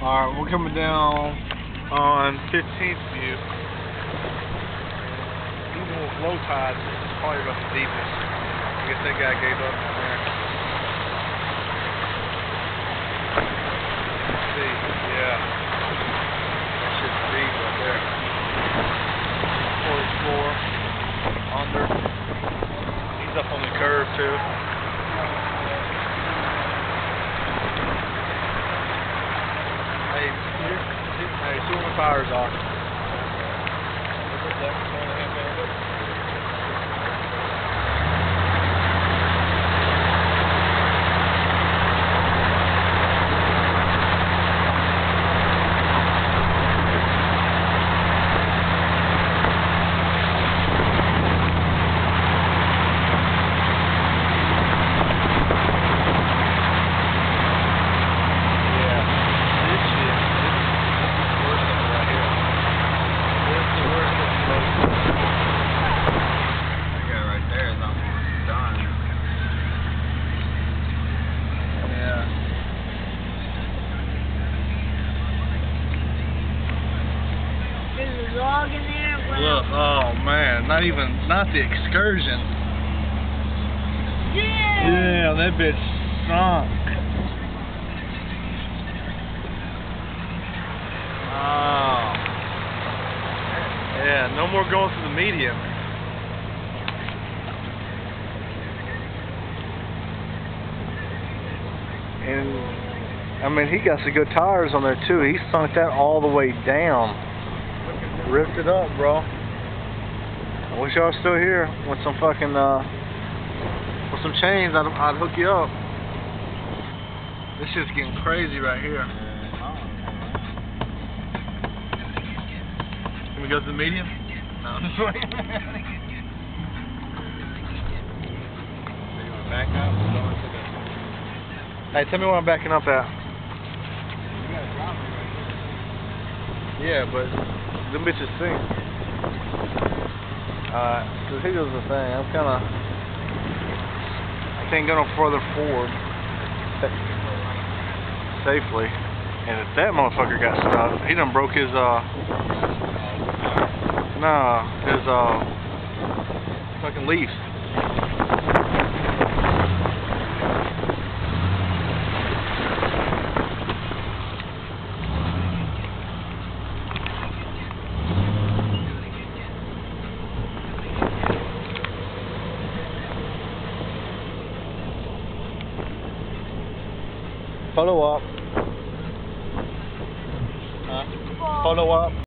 Alright, we're coming down on 15th View. Even with low tide, this is probably about the deepest. I guess that guy gave up down there. Let's see, yeah. That shit's deep right there. Fourth floor, under. He's up on the curve too. Hey, see where my tires are. Log in there. Look, oh man, not the excursion. Yeah, that bitch sunk. Oh. Yeah, no more going through the medium. And I mean, he got some good tires on there too. He sunk that all the way down. Ripped it up, bro. I wish y'all was still here with some fucking with some chains. I'd hook you up. This shit's getting crazy right here. Can we go to the medium? No, I'm just waiting. Are you gonna back up or going to the... Hey, tell me where I'm backing up at. You got a driveway right Yeah, here. but them bitches sink. Cause here's the thing, I can't go no further forward safely. And if that motherfucker got stuck, he done broke his fucking leaves. Follow up. Follow up.